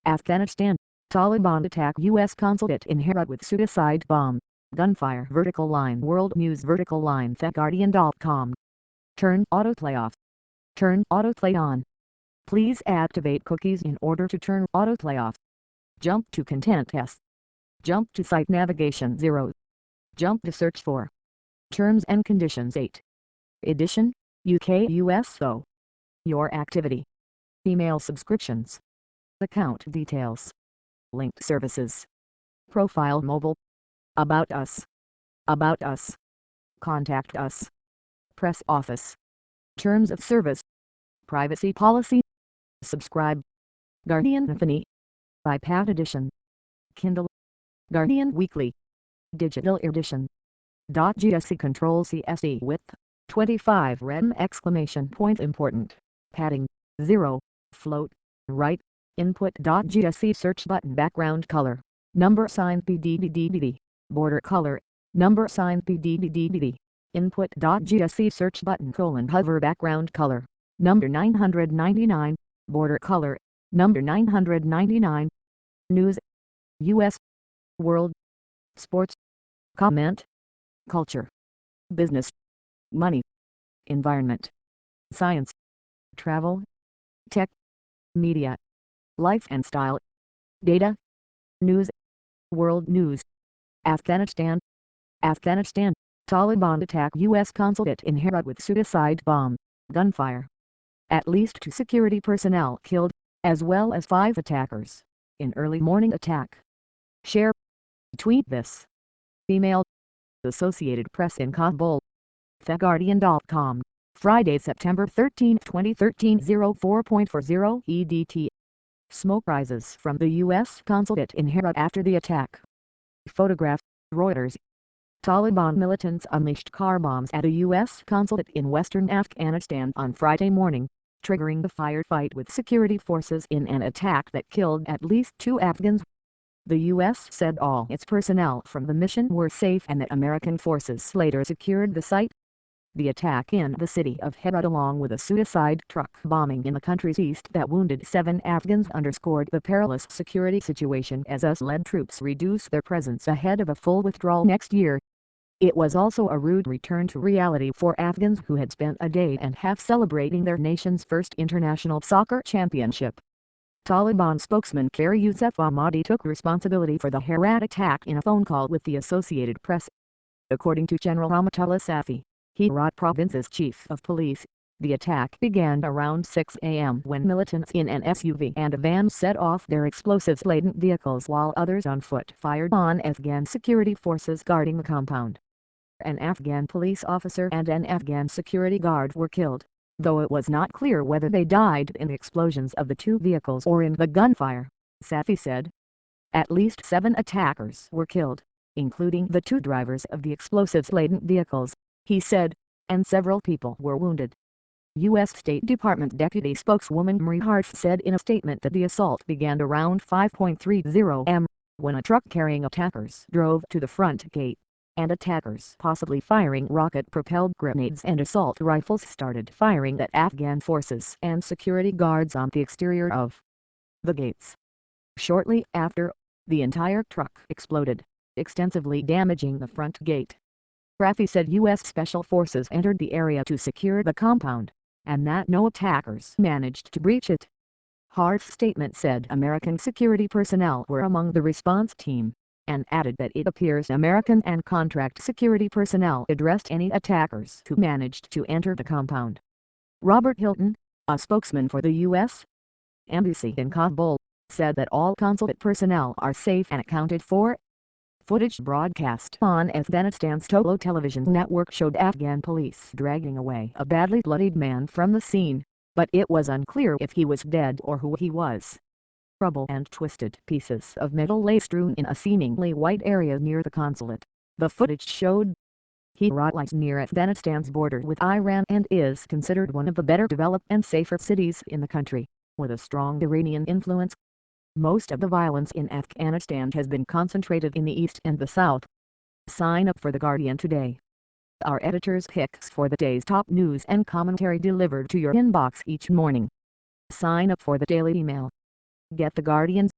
Afghanistan, Taliban attack U.S. consulate in Herat with suicide bomb. Gunfire vertical line World News vertical line TheGuardian.com. Turn autoplay off. Turn autoplay on. Please activate cookies in order to turn autoplay off. Jump to content S. Jump to site navigation 0. Jump to search for. Terms and conditions 8. Edition, UK USO. Your activity. Email subscriptions. Account details. Linked services. Profile mobile. About us. About us. Contact us. Press office. Terms of service. Privacy policy. Subscribe. Guardian Infinity. iPad edition. Kindle. Guardian Weekly. Digital edition. .gsc Control CSE width 25 rem exclamation point important. Padding 0. Float right. Input.gsc search button background color. Number sign PDDDD. Border color. Number sign PDDDD. Input.gsc search button hover background color. Number 999. Border color. Number 999. News. U.S. World. Sports. Comment. Culture. Business. Money. Environment. Science. Travel. Tech. Media. Life and style. Data. News. World news. Afghanistan. Afghanistan, Taliban attack U.S. consulate in Herat with suicide bomb. Gunfire. At least 2 security personnel killed, as well as 5 attackers, in early morning attack. Share. Tweet this. Email. Associated Press in Kabul. TheGuardian.com. Friday, September 13, 2013 04.40 EDT. Smoke rises from the U.S. consulate in Herat after the attack. Photograph. Reuters. Taliban militants unleashed car bombs at a U.S. consulate in western Afghanistan on Friday morning, triggering the firefight with security forces in an attack that killed at least 2 Afghans. The U.S. said all its personnel from the mission were safe and that American forces later secured the site. The attack in the city of Herat along with a suicide truck bombing in the country's east that wounded 7 Afghans underscored the perilous security situation as US-led troops reduce their presence ahead of a full withdrawal next year. It was also a rude return to reality for Afghans who had spent a day and a half celebrating their nation's first international soccer championship. Taliban spokesman Qari Youssef Ahmadi took responsibility for the Herat attack in a phone call with the Associated Press. According to General Rahmatullah Safi, Herat Province's chief of police, the attack began around 6 a.m. when militants in an SUV and a van set off their explosives-laden vehicles while others on foot fired on Afghan security forces guarding the compound. An Afghan police officer and an Afghan security guard were killed, though it was not clear whether they died in the explosions of the 2 vehicles or in the gunfire, Safi said. At least 7 attackers were killed, including the 2 drivers of the explosives-laden vehicles, he said, and several people were wounded. U.S. State Department Deputy Spokeswoman Marie Harf said in a statement that the assault began around 5:30 am, when a truck carrying attackers drove to the front gate, and attackers possibly firing rocket-propelled grenades and assault rifles started firing at Afghan forces and security guards on the exterior of the gates. Shortly after, the entire truck exploded, extensively damaging the front gate. Rafi said U.S. Special Forces entered the area to secure the compound, and that no attackers managed to breach it. Harf's statement said American security personnel were among the response team, and added that it appears American and contract security personnel addressed any attackers who managed to enter the compound. Robert Hilton, a spokesman for the U.S. Embassy in Kabul, said that all consulate personnel are safe and accounted for. Footage broadcast on Afghanistan's Tolo television network showed Afghan police dragging away a badly bloodied man from the scene, but it was unclear if he was dead or who he was. Rubble and twisted pieces of metal lay strewn in a seemingly white area near the consulate, the footage showed. Herat lies near Afghanistan's border with Iran and is considered one of the better developed and safer cities in the country, with a strong Iranian influence. Most of the violence in Afghanistan has been concentrated in the east and the south. Sign up for The Guardian today. Our editor's picks for the day's top news and commentary delivered to your inbox each morning. Sign up for the daily email. Get The Guardian's